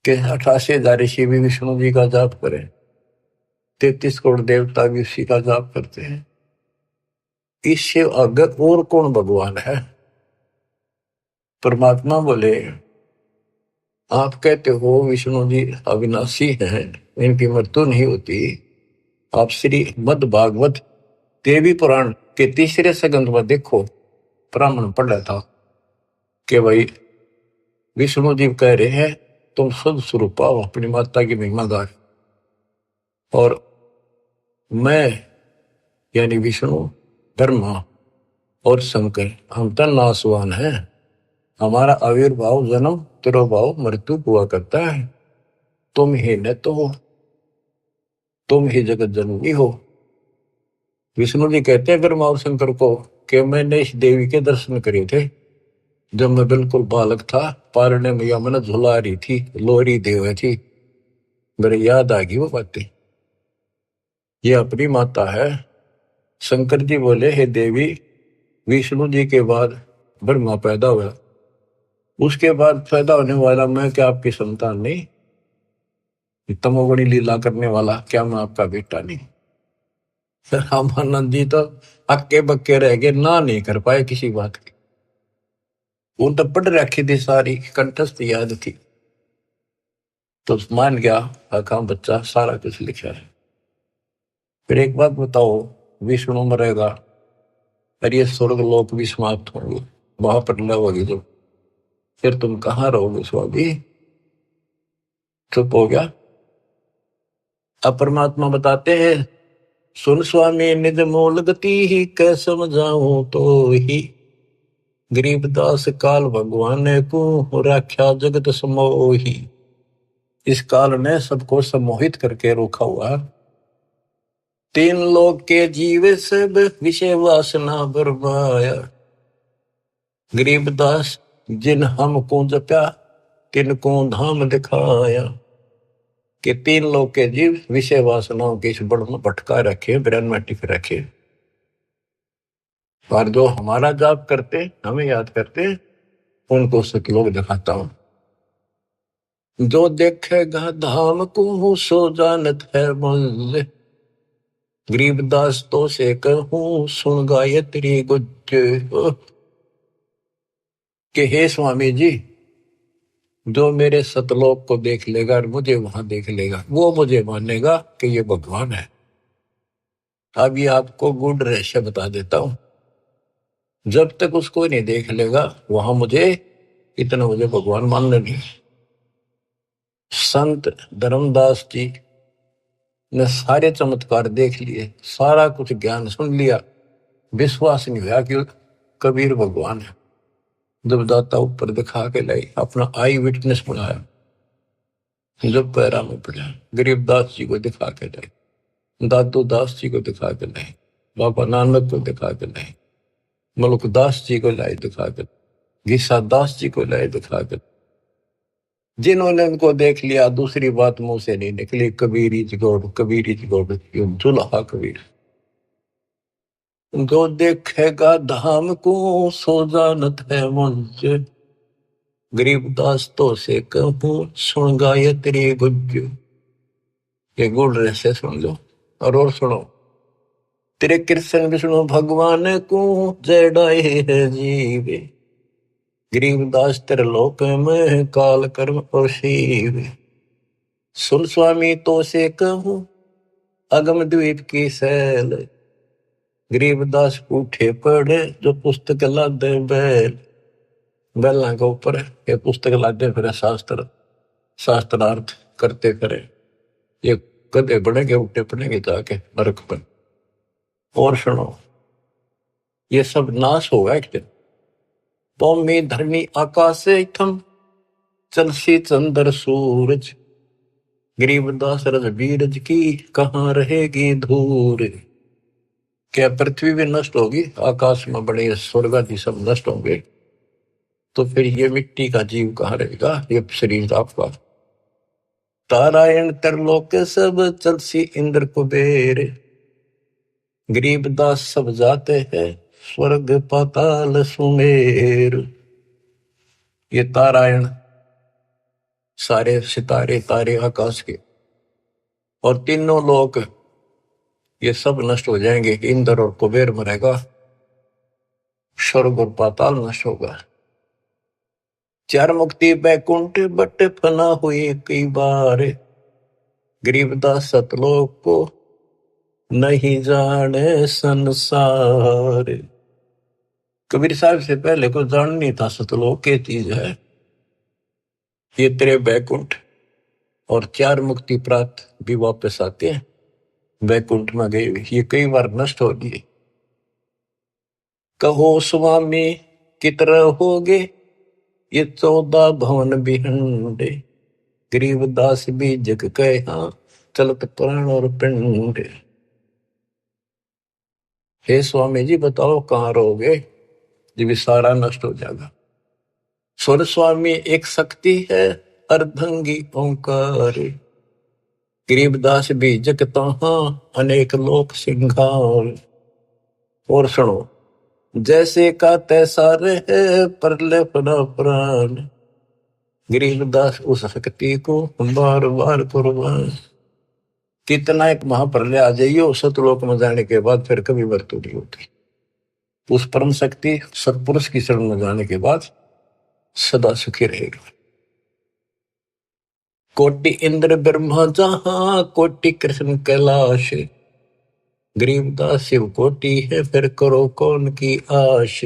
के 88,000 ऋषि भी विष्णु जी का जाप करें, 33 करोड़ देवता भी उसी का जाप करते हैं। इससे आगे और कौन भगवान है। परमात्मा बोले आप कहते हो विष्णु जी अविनाशी हैं, इनकी मृत्यु नहीं होती। आप श्री मद भागवत देवी पुराण के 3 सेकंड में देखो, ब्राह्मण पढ़ रहा था कि भाई विष्णु जी कह रहे हैं तुम शुद्ध स्वरूप पाओ, अपनी माता की महिमा गाय। और मैं यानी विष्णु, ब्रह्मा और शंकर हम तो नासवान हैं। हमारा आविर्भाव, जन्म, तिरोभाव, मृत्यु हुआ करता है। तुम ही न तो हो, तुम ही जगत जननी हो। विष्णु जी कहते हैं ब्रह्मा और शंकर को कि मैंने इस देवी के दर्शन करे थे जब मैं बिल्कुल बालक था। पारने मैया मैंने झुला रही थी, लोरी देव थी। मेरे याद आ गई वो बातें, ये अपनी माता है। शंकर जी बोले हे देवी, विष्णु जी के बाद ब्रह्मा पैदा हुआ, उसके बाद पैदा होने वाला मैं क्या आपकी संतान नहीं? तमोगुणी लीला करने वाला क्या मैं आपका बेटा नहीं? रामानंद जी तो हक्के बक्के रह गए, ना नहीं कर पाए किसी बात की। वो तो पढ़ रखी थी, सारी कंठस्थ याद थी। तो मान गया आका बच्चा सारा कुछ लिखा है। फिर एक बात बताओ, विष्णु मरेगा और ये स्वर्ग लोक भी समाप्त होंगे, वहां पर न होगी जब, फिर तुम कहाँ रहोगे स्वामी? चुप हो गया। अब परमात्मा बताते हैं सुन स्वामी निज मूल गति ही कै समझाऊं तो ही, गरीबदास काल भगवान को राख्या जगत समोही। इस काल ने सबको सम्मोहित करके रोका हुआ। 3 लोक के जीव सब विषय वासना बरमाया, गरीबदास जिन हमको जप्या तिनको धाम दिखाया। कि 3 लोक के जीव विषय वासनाओं के इस बड़ में भटका रखे, ब्रह्म में टिक रखे। और जो हमारा जाप करते, हमें याद करते, उनको सतलोक दिखाता हूं। जो देखेगा धाम को सो जानत है मुझ, गरीबदास तो से कहूं सुन गायत्री गुज। कि हे स्वामी जी, जो मेरे सतलोक को देख लेगा और मुझे वहां देख लेगा, वो मुझे मानेगा कि ये भगवान है। अब ये आपको गूढ़ रहस्य बता देता हूं। जब तक उसको नहीं देख लेगा, वहां मुझे इतना मुझे भगवान मानने नहीं। संत धर्मदास जी ने सारे चमत्कार देख लिए, सारा कुछ ज्ञान सुन लिया, विश्वास नहीं हुआ कि कबीर भगवान है। जब दाता ऊपर दिखा के लाई, अपना आई विटनेस बनाया, जब पैरा में पड़ा, गरीबदास जी को दिखा के लाई, दादू दास जी को दिखा के लाई, बाबा नानक को दिखा के लाई, मलुकदास जी को लाई दिखा के, गीसा दास जी को लाई दिखा के। जिन्होंने उनको देख लिया, दूसरी बात मुंह से नहीं निकली, Kabir is God, Kabir is God, दुल्हा कबीर। जो देखेगा धाम को सो जानत है मुझ, गरीबदास तो से कहूं सुन गायत्री गुज। ये गुड़ रहस्य सुन लो और सुनो। तेरे कृष्ण विष्णु भगवान को जड़ाए है जीवे, गरीबदास तेरे लोक में काल कर्म और शिव। सुन स्वामी तो से कहूं अगम द्वीप की सैल, गरीबदास उठे पड़े जो पुस्तक लादे बैल। बैलों के ऊपर ये पुस्तक लादे फिर शास्त्र, शास्त्रार्थ करते फिरे। ये गधे बढ़ेंगे, उठे पड़ेंगे जाके नरक पर। और सुनो, ये सब नाश होगा एक दिन। भूमि धरनी आकाश थम, चलसी चंद्र सूरज, गरीबदास रजबीरज की कहाँ रहेगी धूर। क्या पृथ्वी भी नष्ट होगी, आकाश में बड़े स्वर्ग आदि सब नष्ट होंगे, तो फिर ये मिट्टी का जीव कहाँ रहेगा, ये शरीर आपका। तारायण तरलोक सब, चलसी इंद्र कुबेर, गरीबदास सब जाते हैं स्वर्ग पाताल सुमेर। ये तारायण सारे सितारे तारे आकाश के और तीनों लोक ये सब नष्ट हो जाएंगे। इंद्र और कुबेर मरेगा, स्वर्ग और पाताल नष्ट होगा। चार मुक्ति बैकुंठ बट फना हुई कई बार, गरीबदास सतलोक को नहीं जाने संसार। कबीर साहब से पहले को जान नहीं था सतलोक के चीज है। ये तेरे बैकुंठ और चार मुक्ति प्राप्त भी वापस आते हैं, बैकुंठ में गए ये कई बार नष्ट हो गए। कहो स्वामी कितने होगे ये 14 भवन बिहंडे, गरीबदास भी जग कहा चलत प्राण और पिंड। हे स्वामी जी बताओ कहाँ रहोगे, जब सारा नष्ट हो जाएगा। स्वर स्वामी एक शक्ति है अर्धंगी ओंकार, गरीबदास भी जग तहाँ अनेक लोक सिंगार। और सुनो, जैसे का तैसा रहे परले परा प्राण, गरीबदास उस शक्ति को बार बार कुर्बान। कितना एक महाप्रलय आ जाइयो सतलोक में जाने के बाद फिर कभी मृत्यु नहीं होती। उस परम शक्ति सतपुरुष की शरण में जाने के बाद सदा सुखी रहेगा। कोटि इंद्र ब्रह्मा जहां, कोटि कृष्ण कैलाश, गरीबदास शिव कोटि है फिर करो कौन की आश।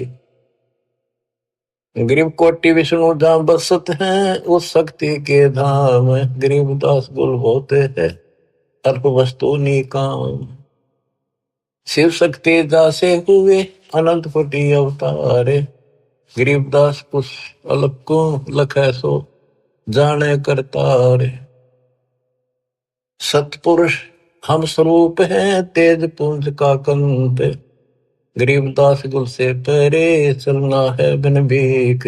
गरीब कोटि विष्णु जहां बसत हैं, उस शक्ति के धाम, गरीबदास गुल होते हैं अल्प वस्तु निकाम। शिव शक्ति दासे हुए अनंत कोटि अवतारे, गरीबदास कुछ अलग को लखे सो जाने करतारे। सतपुरुष हम स्वरूप हैं तेज पुंज का कंत, गरीबदास गुल से परे चलना है बिन भीख।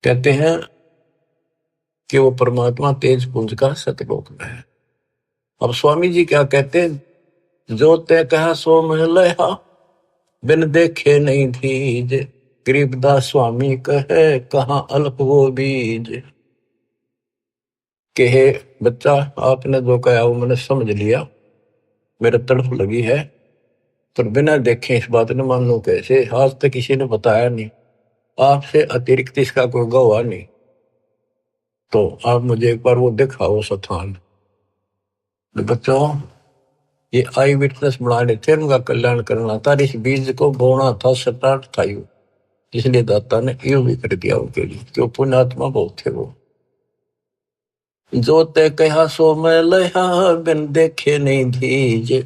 कहते हैं कि वो परमात्मा तेज पुंज का सतलोक में है। अब स्वामी जी क्या कहते हैं, जो ते कहा सो महलहा बिन देखे नहीं धीज, गरीबदास स्वामी कहे कहाँ अल्प वो बीज। कहे बच्चा आपने जो कहा वो मैंने समझ लिया, मेरे तड़फ लगी है, पर बिना देखे इस बात ने मानू कैसे, आज तक किसी ने बताया नहीं, आपसे अतिरिक्त इसका कोई गवाह नहीं, तो आप मुझे एक बार वो दिखाओ स्थान। बच्चों ये आई विटनेस बनाने थे, उनका कल्याण करना था, इस बीज को बोना था, स्टार्ट था यू। इसलिए दाता ने यूं भी कर दिया उनके लिए, क्यों पुण्यात्मा बहुत थे वो। जो ते कहा सो मैं लया, बिन देखे नहीं दीजे।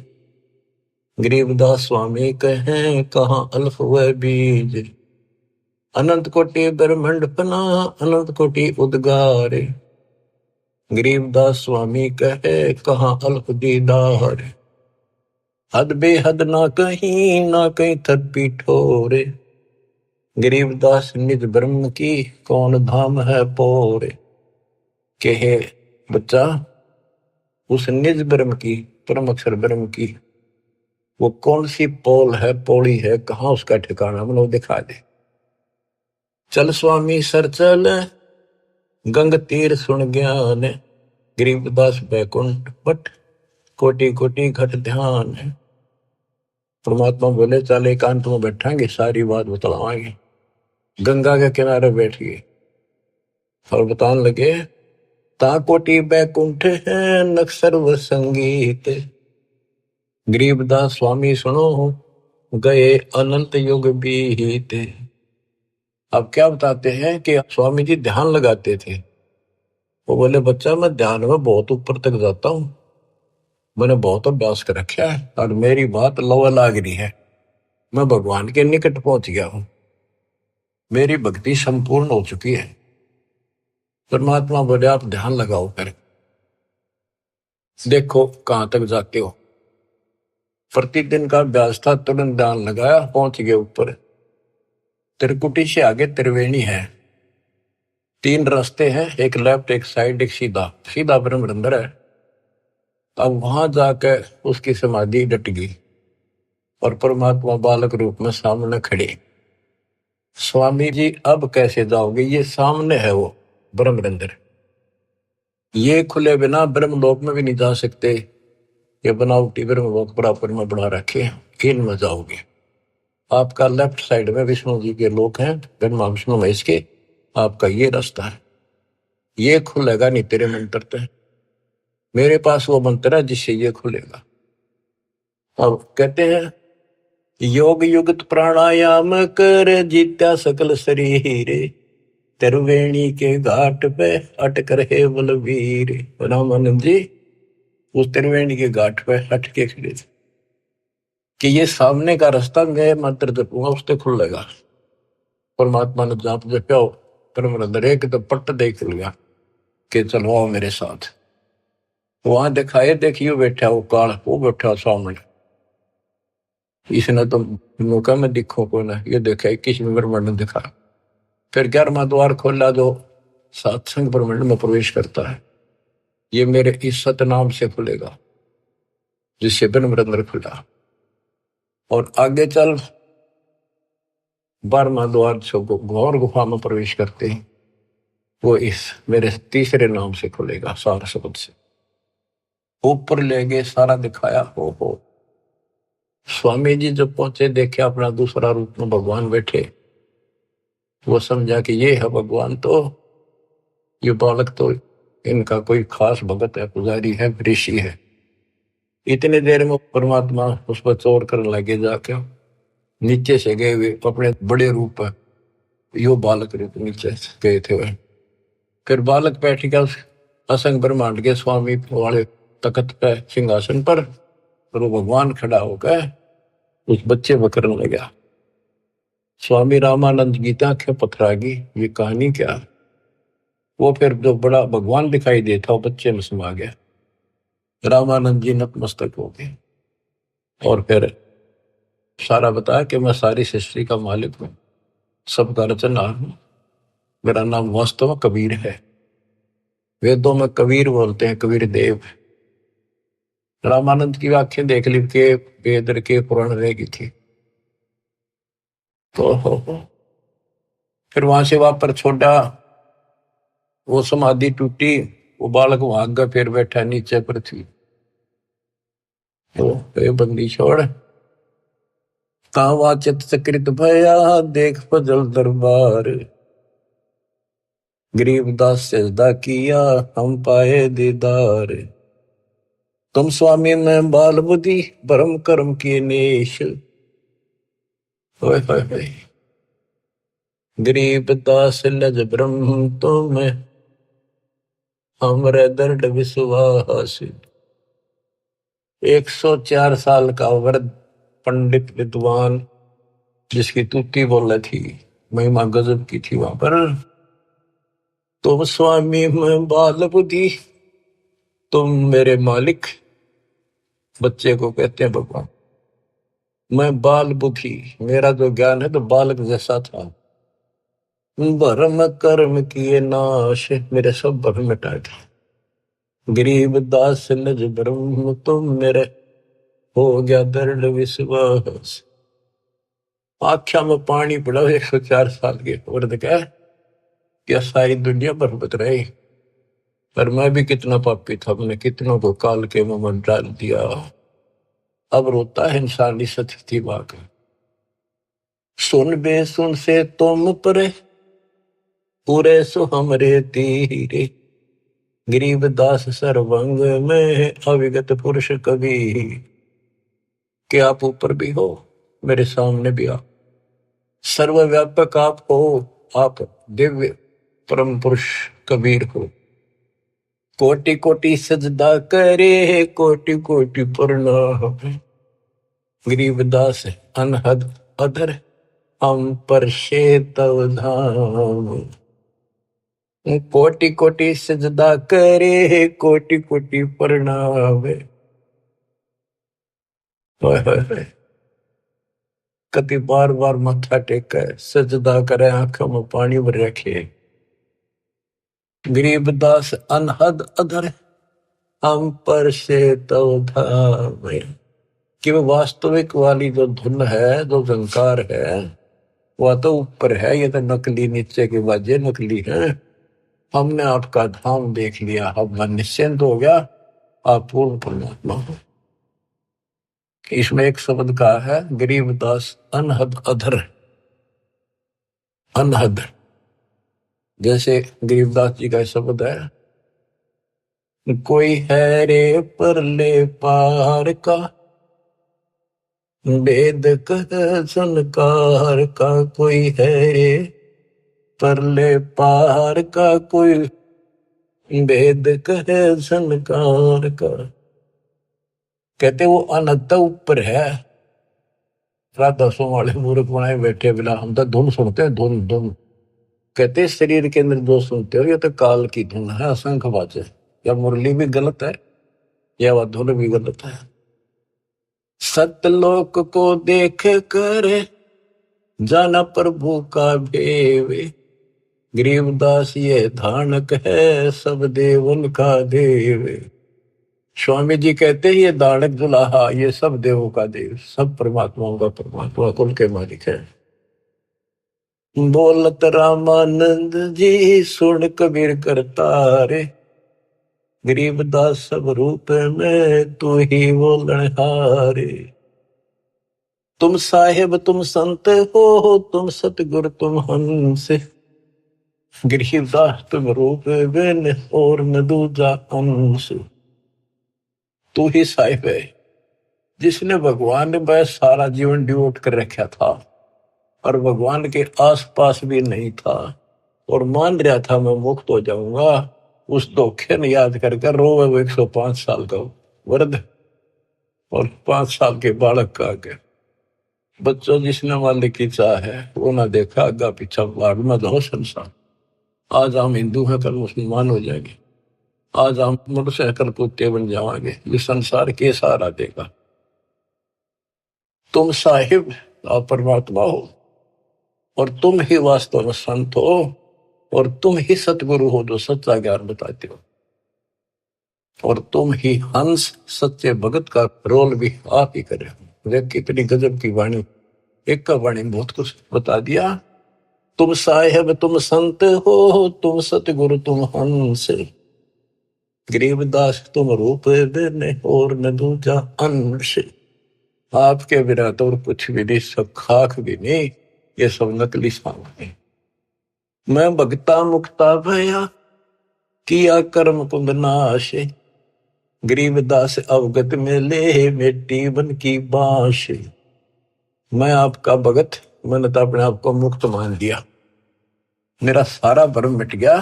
गरीबदास स्वामी कहें कहाँ अल्फ व बीज। अनंत कोटि ब्रह्मंड पना, अनंत कोटि उद्गारे। गरीबदास स्वामी कहे कहाँ अल्फ दीदार। हद बेहद ना कहीं थपी ठोरे। गरीबदास निज ब्रह्म की, कौन धाम है पोरे। कहे बच्चा, उस निज ब्रह्म की, परम अक्षर ब्रह्म की वो कौन सी पोल है, पौड़ी है, कहाँ उसका ठिकाना, मतलब दिखा दे। चल स्वामी सर चल, गंग तीर सुन ज्ञान। गरीबदास बैकुंठ पट, कोटि कोटि घट ध्यान। परमात्मा बोले चल एकांत में बैठांगे, सारी बात बतलावांगे। गंगा के किनारे बैठ गए और बताने लगे, ता कोटि बैकुंठ है नक सर्व संगीत। गरीबदास स्वामी सुनो, गए अनंत युग बीते। अब क्या बताते हैं कि स्वामी जी ध्यान लगाते थे। वो बोले बच्चा मैं ध्यान में बहुत ऊपर तक जाता हूं, मैंने बहुत अभ्यास कर रखा है और मेरी बात लवा लाग रही है, मैं भगवान के निकट पहुंच गया हूं, मेरी भक्ति संपूर्ण हो चुकी है। परमात्मा बोले आप ध्यान लगाओ, कर देखो कहां तक जाते हो। प्रतिदिन का अभ्यास था, तुरंत ध्यान लगाया, पहुंच गए ऊपर। त्रिकुटी से आगे त्रिवेणी है, 3 रास्ते हैं, एक लेफ्ट एक साइड एक सीधा, सीधा ब्रह्म अंदर है। अब वहां जाकर उसकी समाधि डट गई और परमात्मा बालक रूप में सामने खड़े। स्वामी जी अब कैसे जाओगे, ये सामने है वो ब्रह्म अंदर, ये खुले बिना ब्रह्मलोक में भी नहीं जा सकते। ये बनावटी ब्रह्मलोक बराबर में बना रखे, इनमें जाओगे। आपका लेफ्ट साइड में विष्णु जी के लोक हैं, ब्रह्मा विष्णु महेश के, आपका ये रास्ता है, ये खुलेगा नहीं तेरे मंत्र से। मेरे पास वो मंत्र है जिससे ये खुलेगा। अब कहते हैं योग युगत प्राणायाम कर, जीत्या सकल शरीर। त्रिवेणी के घाट पे अटक रहे बलवीर। रामानंद जी उस त्रिवेणी के घाट पे हट के खड़े थे कि ये सामने का रास्ता मैं मंत्र जपूंगा उससे खुलेगा। परमात्मा ने जाप जपा, परम अंदर एक तो पट्ट देख लिया कि चलो आओ मेरे साथ। वहां दिखाए, देखियो बैठा वो काल, वो बैठा सामने। इसने तो मौका में दिखो को ना, ये देखा 21वें ब्रह्मांड ने दिखा। फिर 11वां द्वार खोला जो सत्संग ब्रह्मांड में प्रवेश करता है, ये मेरे इस सतनाम से खुलेगा जिससे ब्रह्म अंदर खुला। और आगे चल 12वां द्वार जो घोर गुफा में प्रवेश करते हैं, वो इस मेरे तीसरे नाम से खुलेगा, सार शब्द से। ऊपर ले गए, सारा दिखाया। हो स्वामी जी जब पहुंचे, देखे अपना दूसरा रूप में भगवान बैठे। वो समझा कि ये है भगवान, तो ये बालक तो इनका कोई खास भगत है, पुजारी है, ऋषि है। इतने देर में परमात्मा उस पर चोर करने लगे, जाके नीचे से गए हुए अपने बड़े रूप है, यो बालक रूप नीचे गए थे वह। फिर बालक बैठ गया उस असंग ब्रह्मांड के स्वामी वाले तख्त पे, सिंहासन पर, और वो भगवान खड़ा होकर उस बच्चे को करने लगा। स्वामी रामानंद की आंखें पथरागी, ये कहानी क्या है। वो फिर जो बड़ा भगवान दिखाई देता वो बच्चे में समा गया। रामानंद जी नतमस्तक हो गए और फिर सारा बताया कि मैं सारी सृष्टि का मालिक हूं, सबका रचनहार हूं, मेरा नाम वास्तव में कबीर है। वेदों में कबीर बोलते हैं, कबीर देव। रामानंद की आंखें देख ली के वेद के पुराण रहेगी थी। तो फिर वहां से वापर छोड़ा, वो समाधि टूटी, वो बालक वहां गया, फिर बैठा नीचे पृथ्वी। तो बंदी छोड़, तावा चित चक्रित भया, देख फजल दरबार। गरीबदास सजदा किया, हम पाए दीदार। तुम स्वामी में बाल बुद्धि, भरम कर्म किए नेश। गरीब दास लज ब्रह्म तुम हमरे दर्द विश्वास। 104 साल का वृद्ध पंडित विद्वान जिसकी तुति बोले थी, महिमा गजब की थी वहां पर। तुम स्वामी में बाल बुद्धि, तुम मेरे मालिक। बच्चे को कहते हैं भगवान। मैं बाल बुद्धि, मेरा जो ज्ञान है तो बालक जैसा था। भरम कर्म किए नाश, मेरे सब भरम मिटाए थे। गरीब दास निज ब्रह्म तुम मेरे, हो गया दृढ़ विश्वास। आख्या में पानी पड़ा 104 साल के वृद्ध का, क्या सारी दुनिया बरबत रही। पर मैं भी कितना पापी था, मैंने कितनों को काल के मुंह में डाल दिया। अब रोता है इंसान इस स्थिति वाक। सुन बे सुन से तुम परे, पूरे सो हमरे तीरे। गरीब दास सर्वंग में अविगत पुरुष कभी। कि आप ऊपर भी हो, मेरे सामने भी आप। सर्वव्यापक आप हो, आप दिव्य परम पुरुष कबीर हो। कोटि कोटि सजदा करे, कोटि कोटि प्रणाम। गरीबदास अनहद अधर, हम पर तव धाम। कोटि कोटि सजदा करे, कोटि कोटि प्रणाम। कति बार बार मत्था टेके सजदा करे, आंखों में पानी भर रखे। गरीबदास अनहद अधर, हम पर तव धाम। कि वो वास्तविक वाली जो धुन है, जो झंकार है, वह तो ऊपर है, ये तो नकली नीचे के बाजे नकली है। हमने आपका धाम देख लिया, अब मन निश्चिंत हो गया, आप पूर्ण परमात्मा हो। इसमें एक शब्द का है गरीबदास अनहद अधर। अनहद जैसे गरीबदास जी का शब्द है, कोई है रे परले पार का, वेद कह संकार का। कोई है रे परले पार का, कोई वेद कह संकार का। कहते वो अनंत ऊपर है। राधा सो वाले मूर्ख बनाए बैठे बिना, हम तो धुन सुनते हैं, धुन धुन। कहते शरीर के अंदर जो सुनते हो ये तो काल की धुन है, असंख्य बातें। या मुरली भी गलत है, या वह धुन भी गलत है। सतलोक को देख कर जाना प्रभु का भेवे। गरीबदास ये धानक है, सब देवन का देव। स्वामी जी कहते हैं ये दानक दुल्हा, ये सब देवों का देव, सब परमात्माओं का परमात्मा, कुल के मालिक है। बोलत रामानंद जी सुन कबीर करता रे। गरीबदास सब रूप में तू ही बोलन हारे। तुम साहेब तुम संत हो, तुम सतगुरु तुम हंस। गरीबदास तुम रूप बिन और न दूजा अंश। तू ही साहिब है जिसने भगवान ने बस सारा जीवन डिवोट कर रखा था और भगवान के आसपास भी नहीं था और मान रहा था मैं मुक्त हो जाऊंगा। उस धोखे ने याद करके रोवे वो 105 साल का वृद्ध और 5 साल के बालक का आगे। बच्चों जिसने मालिक की चाह है वो ना देखा आगा पीछा, बाढ़ में दो संसार। आज हम हिंदू हैं, कल मुसलमान हो जाएंगे। आज हम मनुष्य कल कुत्ते बन जाएंगे। ये संसार के सहारा देगा। तुम साहिब और परमात्मा हो और तुम ही वास्तव में संत हो और तुम ही सतगुरु हो जो सच्चा ज्ञान बताते हो और तुम ही हंस सच्चे भगत का रोल भी आप ही करे। देख कितनी गजब की वाणी, एक का वाणी बहुत कुछ बता दिया। तुम साहिब तुम संत हो, तुम सतगुरु तुम हंस। गरीबदास तुम रूप बिन और न दूजा अंश। आपके बिना तो और कुछ भी नहीं, सब खाक भी नहीं, ये सब नकली सामने। मैं भगता मुक्ता भया, किया कर्म कुंद नाश। गरीबदास अवगत में ले मिट्टी बन की बांश। मैं आपका भगत, मैंने तो अपने आप को मुक्त मान लिया। मेरा सारा भ्रम मिट गया,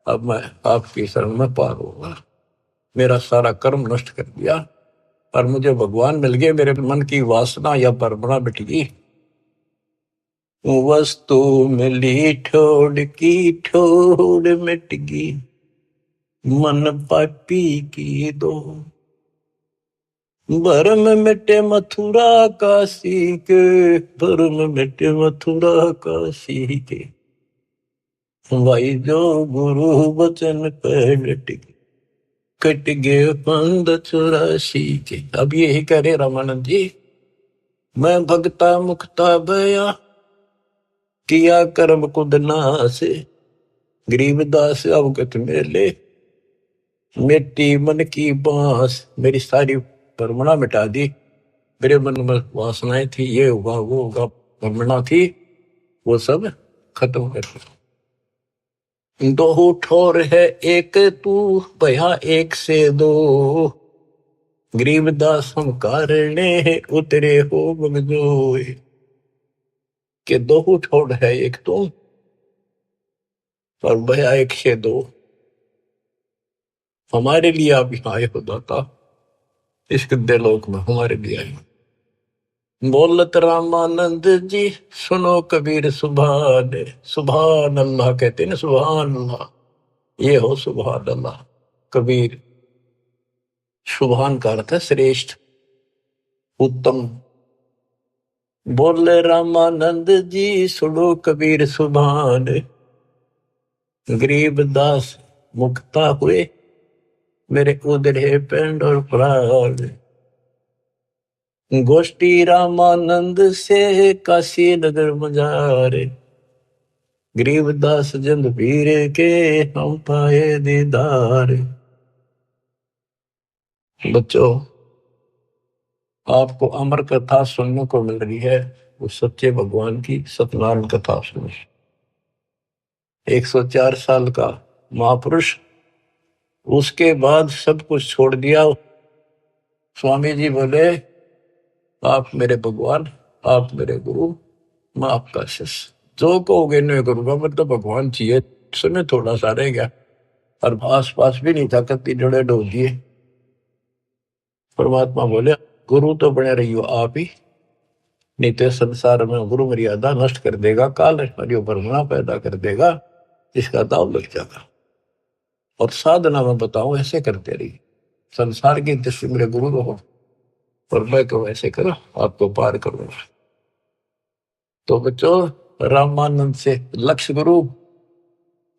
अब मैं आपकी शरण में पार होगा। मेरा सारा कर्म नष्ट कर दिया और मुझे भगवान मिल गए, मेरे मन की वासना या परमणा मिट गई। वस्तु मिली ठोड़ की ठोड़ मिट गई, मन पापी की दो। भरम मिटे मथुरा काशी के, भरम मिटे मथुरा काशी के, भाई जो गुरु वचन पे डट गए, कट गए पंद 84 के। अब यही करे रामानंद जी, मैं भगता मुक्ता भया, किया कर्म कुद नास, गरीबदास अवगत मेले, मिट्टी मन की बांस। मेरी सारी परमणा मिटा दी, मेरे मन में वासनाएं थी, ये होगा वो होगा, परमणा थी, वो सब खत्म कर दी। दो ठोर है एक तू, भया एक से दो, गरीबदास हम कारणे उतरे हो बगजोए। के दो ठोर है एक तुम और भया एक से दो। हमारे लिए आप यहाँ आए हो दाता, इस गद्दे लोक में हमारे लिए आए। बोलत रामानंद जी सुनो कबीर सुभान, सुभान अल्लाह कहते ना, सुभान अल्लाह, ये हो सुभान अल्लाह। कबीर, सुभान का अर्थ है श्रेष्ठ, उत्तम। बोले रामानंद जी सुनो कबीर सुभान, गरीब दास मुक्ता हुए, मेरे उधरे पेंड और प्राण। गोष्ठी रामानंद से काशी नगर मजारे, गरीबदास जंद पीर के हम पाए दीदार। बच्चों, आपको अमर कथा सुनने को मिल रही है, उस सच्चे भगवान की सत्यनारायण कथा सुनो। 104 साल का महापुरुष, उसके बाद सब कुछ छोड़ दिया। स्वामी जी बोले, आप मेरे भगवान, आप मेरे गुरु, मैं आपका शिष्य, जो कहोगे नहीं करूंगा। मतलब भगवान चाहिए, समय थोड़ा सा रह गया और आस पास भी नहीं था, कत्ती जड़े डो दिए। परमात्मा बोले, गुरु तो बने रही हो आप ही, नहीं तो संसार में गुरु मर्यादा नष्ट कर देगा, काल हरियो परमणा पैदा कर देगा, इसका दाव लग जाएगा। और साधना में बताऊं, ऐसे करते रहिए, संसार की दृष्टि मेरे गुरु रहो और मैं को ऐसे करो, आपको पार करूंगा। तो बच्चों, रामानंद से लक्ष्य गुरु,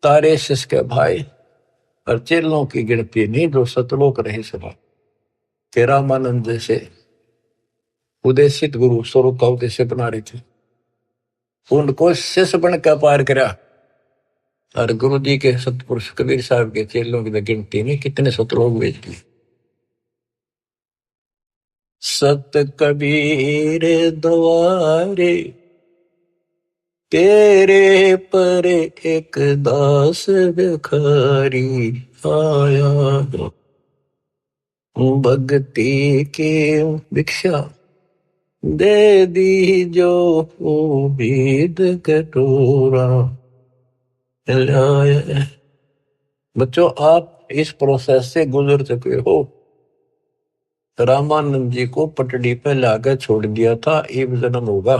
तारे शिष्य के भाई और चेलों की गिनती नहीं जो सतलोक रहे सभा के। रामानंद से उदेशित गुरु स्वरूप का उद्देश्य बना रहे थे, उनको शिष्य बनकर पार करा। और गुरु जी के सतपुरुष कबीर साहब के चेलों की गिनती नहीं, कितने सतलोक भेज दिए। सत कबीर द्वारे, तेरे पर एक दास भिखारी आया, भक्ति की भिक्षा दे दी जो उम्मीद कटोरा लाया। बच्चों, आप इस प्रोसेस से गुजर चुके हो। रामानंद जी को पटड़ी पे लाकर छोड़ दिया था, एक जन्म होगा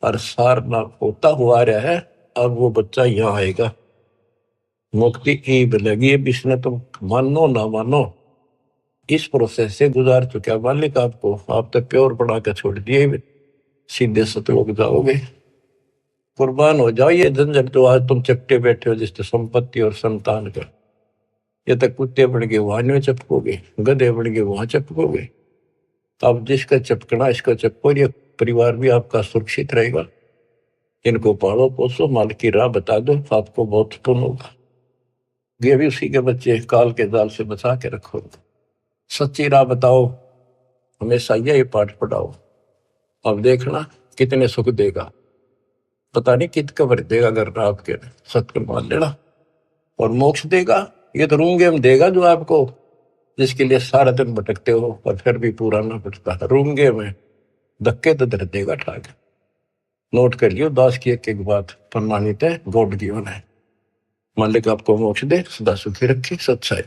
और सारनाथ होता हुआ रहा है, अब वो बच्चा यहाँ आएगा, मुक्ति ईब लगी। अब इसने तुम मानो ना मानो, इस प्रोसेस से गुजार चुका मालिक आपको। आप तो प्योर बना कर छोड़ दिए, सीधे सतलोक जाओगे। कुर्बान हो जाओ ये झंझट तो आज तुम चपटे बैठे हो, जिससे संपत्ति और संतान का। ये तक कुत्ते बढ़ गए वहां में चपकोगे, गधे बढ़ गए वहां चपकोगे। अब जिसका चपकना इसका चपको, ये परिवार भी आपका सुरक्षित रहेगा। इनको पालो पोसो, माल की राह बता दो, आपको बहुत पुण्य होगा। ये भी उसी के बच्चे, काल के जाल से बचा के रखो। सच्ची राह बताओ, हमेशा यही पाठ पढ़ाओ। अब देखना कितने सुख देगा, पता नहीं कित कबर देगा। अगर आपके सत्य मान लेना, और मोक्ष देगा, ये तो रूम गेम देगा जो आपको, जिसके लिए सारा दिन भटकते हो और फिर भी पूरा ना पड़ता। रूम गेम में धक्के तो दर देगा ठाक। नोट कर लियो, दास की एक एक बात प्रमाणित है, गॉड गिवन है। मालिक आपको मोक्ष दे, सदा सुखी रखे, सत्साई।